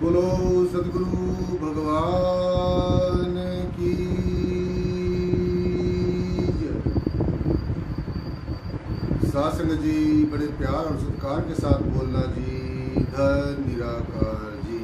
बोलो सदगुरु भगवान की जय। सासंग जी बड़े प्यार और सत्कार के साथ बोलना जी। धन निराकार जी।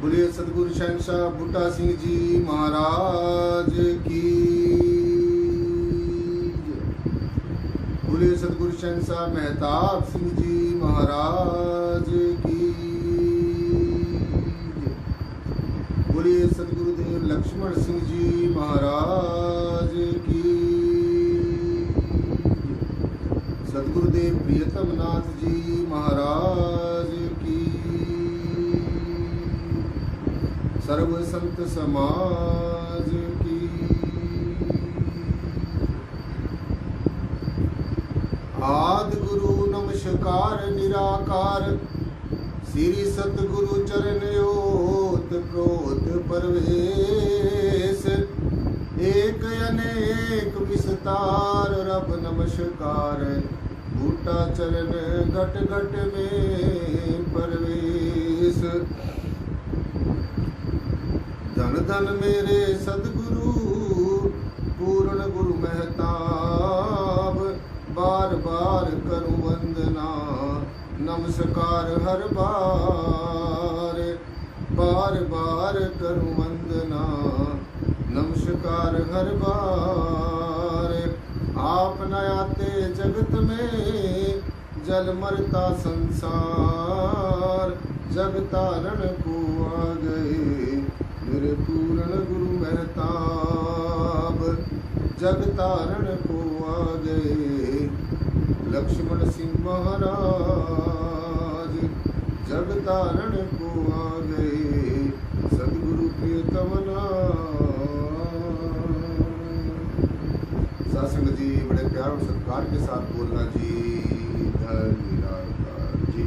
बोलिए सदगुरु शहंशाह बूटा सिंह जी महाराज की जय। बोलिए सदगुरु शहंशाह मेहताब सिंह जी महाराज की जय। बोलिए सदगुरुदेव लक्ष्मण सिंह जी महाराज की जय। सदगुरुदेव प्रियतम नाथ जी महाराज की। सर्व संत समाज की। आदि गुरु नमस्कार निराकार श्री सतगुरु चरण ओत प्रोत परवेश एक अनेक विस्तार रब नमस्कार बूटा चरण घट घट में परवेश। धन धन मेरे सदगुरु पूर्ण गुरु मेहताब बार बार करूं वंदना नमस्कार हर बार बार करूं वंदना नमस्कार हर बार। आप न आते जगत में जल मरता संसार जग तारण को आ गए मेरे पूर्ण गुरु मेहताब जग तारण को आ गए लक्ष्मण सिंह महाराज जग तारण को आ गए सदगुरु प्रियतम सासंग जी बड़े प्यार और सत्कार के साथ बोलना जी। धन निराकार जी।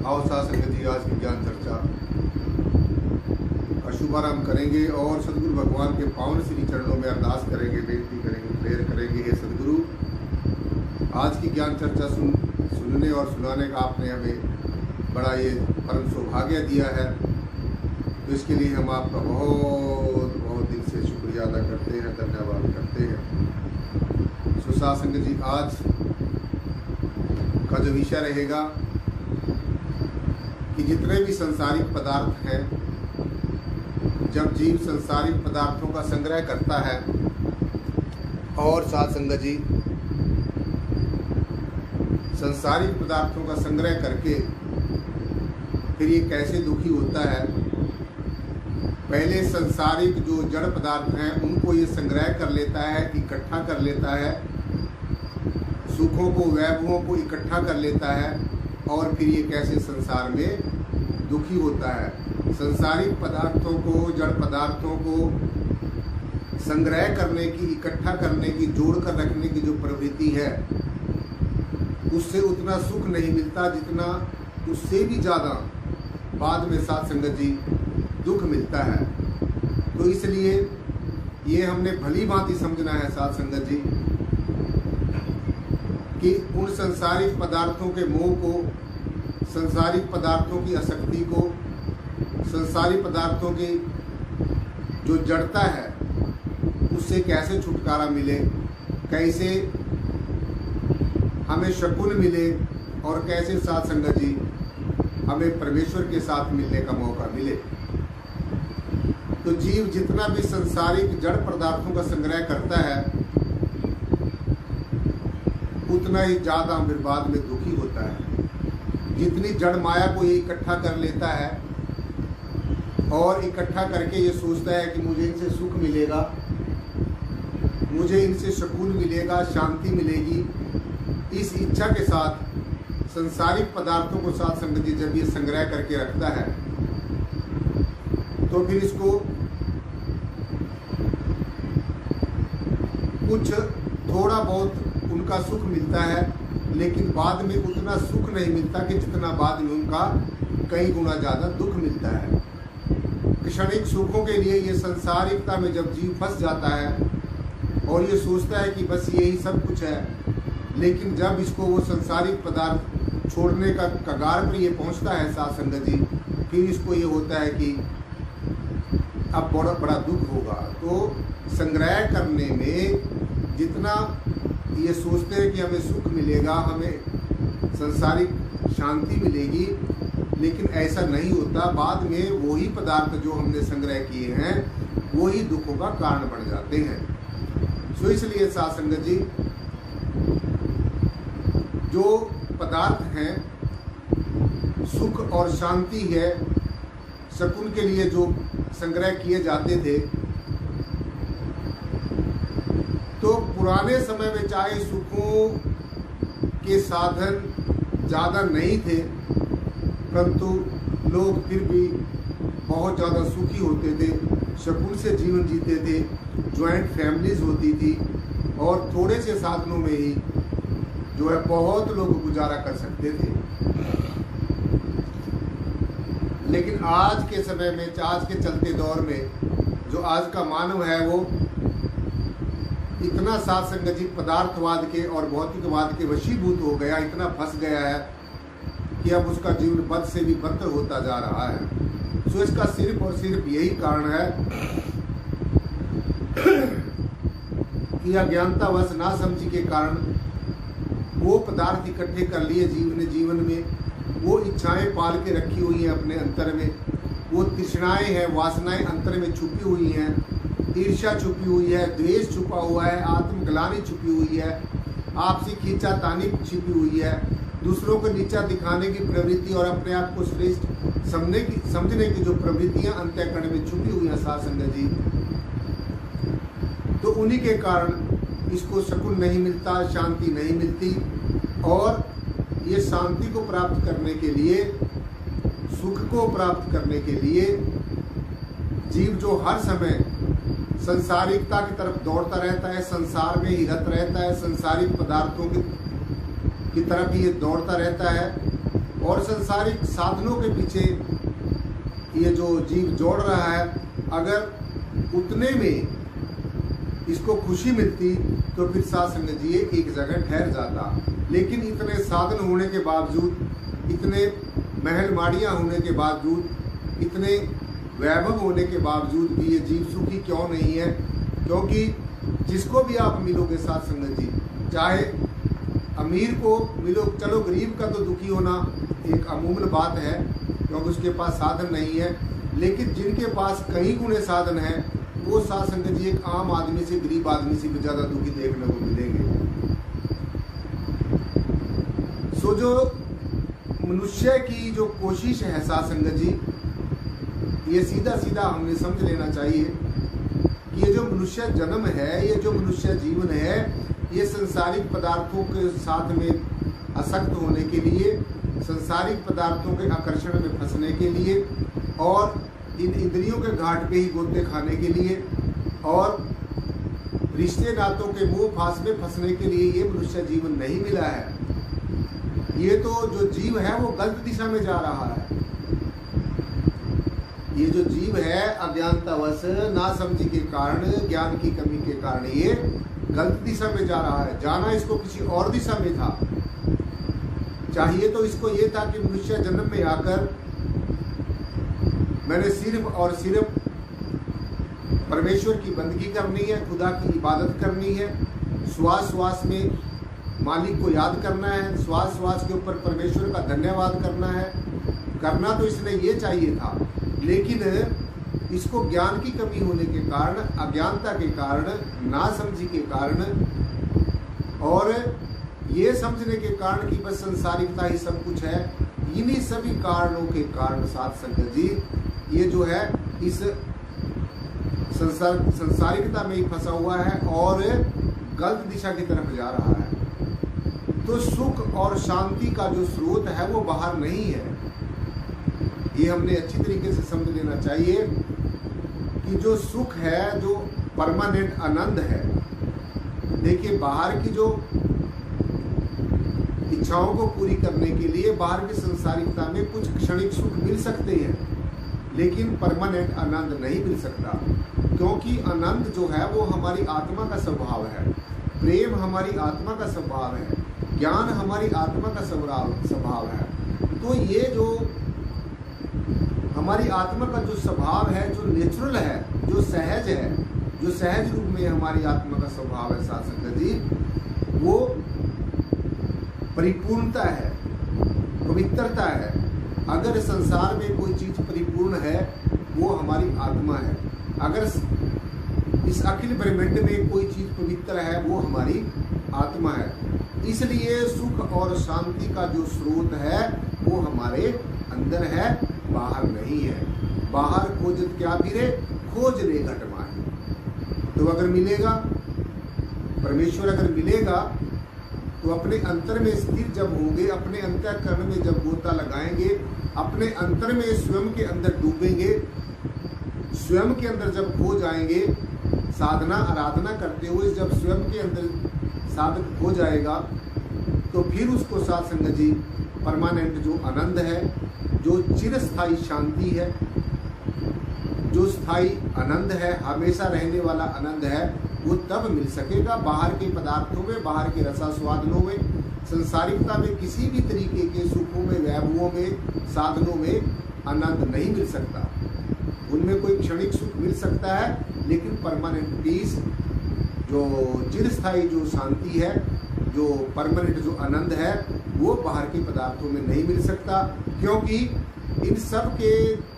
आओ सासंग जी आज की ज्ञान चर्चा का शुभारंभ करेंगे और सदगुरु भगवान के पावन श्री चरणों में अरदास करेंगे, बेनती करेंगे, प्रेयर करेंगे। हे सदगुरु, आज की ज्ञान चर्चा सुनने और सुनाने का आपने हमें बड़ा ये परम सौभाग्य दिया है, तो इसके लिए हम आपका बहुत बहुत दिल से शुक्रिया अदा करते हैं, धन्यवाद करते हैं। सुशासन जी, आज का जो विषय रहेगा कि जितने भी संसारिक पदार्थ हैं, जब जीव संसारिक पदार्थों का संग्रह करता है और साथ संगत जी संसारिक पदार्थों का संग्रह करके फिर ये कैसे दुखी होता है। पहले संसारिक जो जड़ पदार्थ हैं उनको ये संग्रह कर लेता है, इकट्ठा कर लेता है, सुखों को वैभवों को इकट्ठा कर लेता है और फिर ये कैसे संसार में दुखी होता है। संसारिक पदार्थों को, जड़ पदार्थों को संग्रह करने की, इकट्ठा करने की, जोड़ कर रखने की जो प्रवृत्ति है उससे उतना सुख नहीं मिलता जितना उससे भी ज़्यादा बाद में साथ संगत जी दुख मिलता है। तो इसलिए ये हमने भली भांति समझना है साथ संगत जी कि उन संसारिक पदार्थों के मोह को, संसारिक पदार्थों की आसक्ति को, संसारिक पदार्थों की जो जड़ता है उससे कैसे छुटकारा मिले, कैसे हमें शकुन मिले और कैसे साथ संगत जी हमें परमेश्वर के साथ मिलने का मौका मिले। तो जीव जितना भी संसारिक जड़ पदार्थों का संग्रह करता है उतना ही ज़्यादा फिर बाद में दुखी होता है। जितनी जड़ माया को ये इकट्ठा कर लेता है और इकट्ठा करके ये सोचता है कि मुझे इनसे सुख मिलेगा, मुझे इनसे सुकून मिलेगा, शांति मिलेगी, इस इच्छा के साथ संसारिक पदार्थों को साथ संगत जी जब ये संग्रह करके रखता है तो फिर इसको कुछ थोड़ा बहुत उनका सुख मिलता है, लेकिन बाद में उतना सुख नहीं मिलता कि जितना बाद में उनका कई गुना ज़्यादा दुख मिलता है। क्षणिक सुखों के लिए ये संसारिकता में जब जीव फंस जाता है और ये सोचता है कि बस यही सब कुछ है। लेकिन जब इसको वो संसारिक पदार्थ छोड़ने का कगार पर ये पहुंचता है साथ संगत जी, फिर इसको ये होता है कि अब बड़ा दुख होगा। तो संग्रह करने में जितना ये सोचते हैं कि हमें सुख मिलेगा, हमें सांसारिक शांति मिलेगी, लेकिन ऐसा नहीं होता। बाद में वही पदार्थ जो हमने संग्रह किए हैं वही दुखों का कारण बन जाते हैं। सो इसलिए साथ संगत जी, जो पदार्थ हैं, सुख और शांति है, शकुन के लिए जो संग्रह किए जाते थे, तो पुराने समय में चाहे सुखों के साधन ज़्यादा नहीं थे, परंतु लोग फिर भी बहुत ज़्यादा सुखी होते थे, शकुन से जीवन जीते थे, ज्वाइंट फैमिलीज होती थी और थोड़े से साधनों में ही जो है बहुत लोग गुजारा कर सकते थे। लेकिन आज के समय में, आज के चलते दौर में जो आज का मानव है वो इतना साथ संगत जी पदार्थवाद के और भौतिकवाद के वशीभूत हो गया, इतना फंस गया है कि अब उसका जीवन बद से भी बदतर होता जा रहा है। सो इसका सिर्फ और सिर्फ यही कारण है कि अज्ञानतावश नासमझी के कारण वो पदार्थ इकट्ठे कर लिए जीवन में, वो इच्छाएं पाल के रखी हुई हैं अपने अंतर में, वो तृष्णाएं हैं, वासनाएं अंतर में छुपी हुई हैं, ईर्ष्या छुपी हुई है, द्वेष छुपा हुआ है, आत्मग्लानि छुपी हुई है, आपसी खींचातानी छिपी हुई है, दूसरों को नीचा दिखाने की प्रवृत्ति और अपने आप को श्रेष्ठ समझने की जो प्रवृत्तियां अंतःकरण में छुपी हुई हैं साथ संगत जी, तो उन्हीं के कारण इसको शकुन नहीं मिलता, शांति नहीं मिलती। और ये शांति को प्राप्त करने के लिए, सुख को प्राप्त करने के लिए जीव जो हर समय संसारिकता की तरफ दौड़ता रहता है, संसार में ही रत रहता है, संसारिक पदार्थों की तरफ ही ये दौड़ता रहता है और संसारिक साधनों के पीछे ये जो जीव जोड़ रहा है, अगर उतने में इसको खुशी मिलती तो फिर साथ संगत जी एक जगह ठहर जाता। लेकिन इतने साधन होने के बावजूद, इतने महल माड़ियाँ होने के बावजूद, इतने वैभव होने के बावजूद भी ये जीव सुखी क्यों नहीं है? क्योंकि जिसको भी आप मिलोगे साथ संगत जी, चाहे अमीर को मिलो, चलो गरीब का तो दुखी होना एक अमूमन बात है क्योंकि उसके पास साधन नहीं है, लेकिन जिनके पास कई गुने साधन है वो साथ संगत जी एक आम आदमी से, गरीब आदमी से भी ज़्यादा दुखी देखने को मिलेंगे। सो जो मनुष्य की जो कोशिश है साथ संगत जी, ये सीधा सीधा हमने समझ लेना चाहिए कि ये जो मनुष्य जन्म है, ये जो मनुष्य जीवन है, ये संसारिक पदार्थों के साथ में आसक्त होने के लिए, संसारिक पदार्थों के आकर्षण में फंसने के लिए और इन इंद्रियों के घाट पे ही गोते खाने के लिए और रिश्ते नातों के मोह फांस में फंसने के लिए ये मनुष्य जीवन नहीं मिला है। ये तो जो जीव है वो गलत दिशा में जा रहा है। ये जो जीव है अज्ञानतावश, नासमझी के कारण, ज्ञान की कमी के कारण ये गलत दिशा में जा रहा है। जाना इसको किसी और दिशा में था। चाहिए तो इसको ये था कि मनुष्य जन्म में आकर मैंने सिर्फ और सिर्फ परमेश्वर की बंदगी करनी है, खुदा की इबादत करनी है, श्वास श्वास में मालिक को याद करना है, श्वास श्वास के ऊपर परमेश्वर का धन्यवाद करना है। करना तो इसने ये चाहिए था, लेकिन इसको ज्ञान की कमी होने के कारण, अज्ञानता के कारण, नासमझी के कारण और ये समझने के कारण कि बस संसारिकता ही सब कुछ है, इन्हीं सभी कारणों के कारण साथ संगत जी ये जो है इस संसारिकता में ही फंसा हुआ है और गलत दिशा की तरफ जा रहा है। तो सुख और शांति का जो स्रोत है वो बाहर नहीं है। ये हमने अच्छी तरीके से समझ लेना चाहिए कि जो सुख है, जो परमानेंट आनंद है, देखिए बाहर की जो इच्छाओं को पूरी करने के लिए बाहर की संसारिकता में कुछ क्षणिक सुख मिल सकते हैं, लेकिन परमानेंट आनंद नहीं मिल सकता, क्योंकि आनंद जो है वो हमारी आत्मा का स्वभाव है, प्रेम हमारी आत्मा का स्वभाव है, ज्ञान हमारी आत्मा का स्वभाव है। तो ये जो हमारी आत्मा का जो स्वभाव है, जो नेचुरल है, जो सहज है, जो सहज रूप में हमारी आत्मा का स्वभाव है साथ संगत जी, वो परिपूर्णता है, पवित्रता है। अगर संसार में कोई चीज परिपूर्ण है वो हमारी आत्मा है। अगर इस अखिल ब्रह्मांड में कोई चीज पवित्र है वो हमारी आत्मा है। इसलिए सुख और शांति का जो स्रोत है वो हमारे अंदर है, बाहर नहीं है। बाहर खोजत क्या फिरे, खोज ले घट माही। तो अगर मिलेगा परमेश्वर, अगर मिलेगा तो अपने अंतर में स्थिर जब होंगे, अपने अंतःकरण में जब गोता लगाएंगे, अपने अंतर में स्वयं के अंदर डूबेंगे, स्वयं के अंदर जब खो जाएंगे, साधना आराधना करते हुए जब स्वयं के अंदर साधक खो जाएगा, तो फिर उसको साथ संगत जी परमानेंट जो आनंद है, जो चिरस्थायी शांति है, जो स्थायी आनंद है, हमेशा रहने वाला आनंद है, वो तब मिल सकेगा। बाहर के पदार्थों में, बाहर के रसास्वादनों में, संसारिकता में किसी भी तरीके के सुखों में, वैभवों में, साधनों में आनंद नहीं मिल सकता। उनमें कोई क्षणिक सुख मिल सकता है, लेकिन परमानेंट पीस, जो चिरस्थायी जो शांति है, जो परमानेंट जो आनंद है, वो बाहर के पदार्थों में नहीं मिल सकता। क्योंकि इन सब के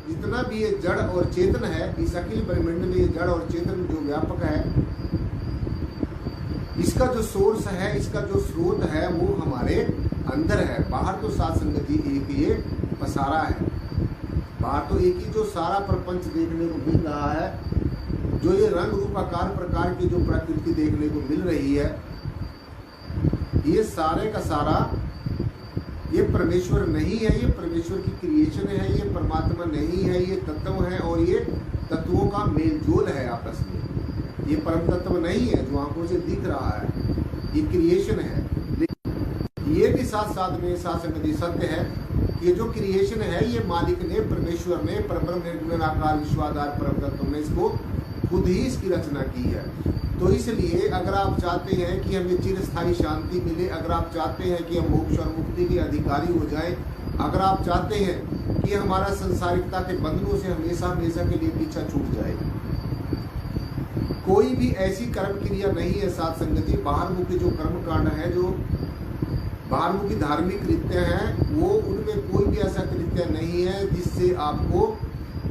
जितना भी ये जड़ और चेतन है, इस अखिल ब्रह्मांड में ये जड़ और चेतन जो व्यापक है, इसका जो सोर्स है, इसका जो स्रोत है, वो हमारे अंदर है। बाहर तो साथ संगत जी एक ये पसारा है, बाहर तो एक ही जो सारा प्रपंच देखने को मिल रहा है, जो ये रंग रूप आकार प्रकार की जो प्रकृति देखने को मिल रही है, ये सारे का सारा ये परमेश्वर नहीं है, ये परमेश्वर की क्रिएशन है, ये परमात्मा नहीं है, ये तत्व है और ये तत्वों का मेलजोल है आपस में। ये परम तत्व नहीं है जो आंखों से दिख रहा है, ये क्रिएशन है। ये भी साथ साथ में साथ संगति सत्य है कि ये जो क्रिएशन है, ये मालिक ने, परमेश्वर ने, परब्रह्म निर्गुण आकार विश्वाधार परम तत्व ने इसको खुद ही इसकी रचना की है। तो इसलिए अगर आप चाहते हैं कि हमें चिरस्थायी शांति मिले, अगर आप चाहते हैं कि हम मोक्ष और मुक्ति के अधिकारी हो जाएं, अगर आप चाहते हैं कि हमारा संसारिकता के बंधनों से हमेशा हमेशा के लिए पीछा छूट जाए, कोई भी ऐसी कर्म क्रिया नहीं है साथ संगति, बाहरमुखी जो कर्म कांड है, जो बाहरमुखी धार्मिक कृत्य हैं, वो उनमें कोई भी ऐसा कृत्य नहीं है जिससे आपको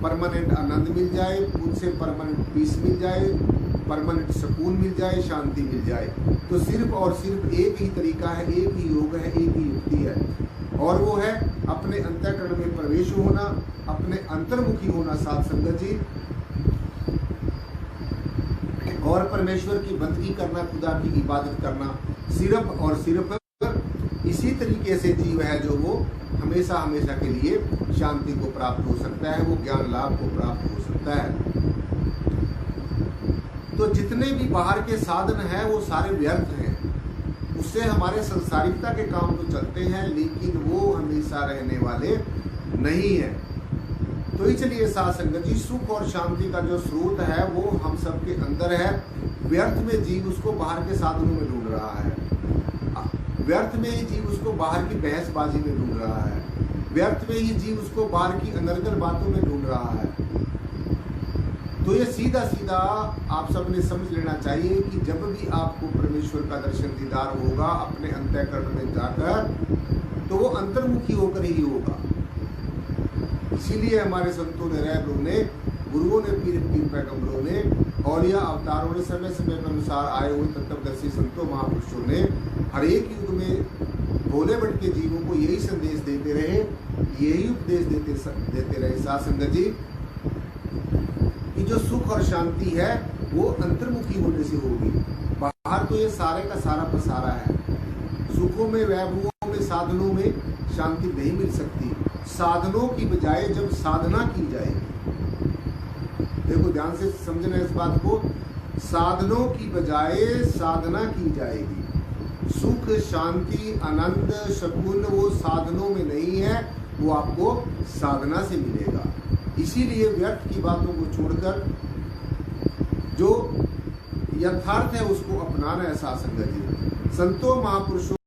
परमानेंट आनंद मिल जाए, उनसे परमानेंट पीस मिल जाए, परमानेंट सुकून मिल जाए, शांति मिल जाए। तो सिर्फ और सिर्फ एक ही तरीका है, एक ही योग है, एक ही युक्ति है, और वो है अपने अंतःकरण में प्रवेश होना, अपने अंतर्मुखी होना साथ संगत जी, और परमेश्वर की बंदगी करना, खुदा की इबादत करना। सिर्फ और सिर्फ इसी तरीके से जीव है जो वो हमेशा हमेशा के लिए शांति को प्राप्त हो सकता है, वो ज्ञान लाभ को प्राप्त हो सकता है। तो जितने भी बाहर के साधन हैं वो सारे व्यर्थ हैं, उससे हमारे संसारिकता के काम तो चलते हैं, लेकिन वो हमेशा रहने वाले नहीं है। तो इसलिए साथ संगत जी, सुख और शांति का जो स्रोत है वो हम सबके अंदर है। व्यर्थ में जीव उसको बाहर के साधनों में ढूंढ रहा है, व्यर्थ में ही जीव उसको बाहर की बहसबाजी में ढूंढ रहा है, व्यर्थ में ही जीव उसको बाहर की अनर्गल बातों में ढूंढ रहा है। तो ये सीधा सीधा आप सब ने समझ लेना चाहिए कि जब भी आपको परमेश्वर का दर्शन दीदार होगा अपने अंतःकरण में जाकर, तो वो अंतर्मुखी होकर ही होगा। इसीलिए हमारे संतों ने, रहबरों ने, गुरुओं ने, पीर पैगंबरों ने और या अवतारों ने, समय समय के अनुसार आए हुए तत्वदर्शी संतों महापुरुषों ने हर एक युग में भोले भट के जीवों को यही संदेश देते रहे, यही उपदेश देते रहे साथ संगत जी, कि जो सुख और शांति है वो अंतर्मुखी होने से होगी। बाहर तो ये सारे का सारा पसारा है, सुखों में, वैभवों में, साधनों में शांति नहीं मिल सकती। साधनों की बजाय जब साधना की जाएगी, देखो ध्यान से समझना इस बात को, साधनों की बजाय साधना की जाएगी। सुख, शांति, आनंद, सुकून वो साधनों में नहीं है, वो आपको साधना से मिलेगा। इसीलिए व्यर्थ की बातों को छोड़कर जो यथार्थ है उसको अपनाना है सत्संग जी। संतों महापुरुषों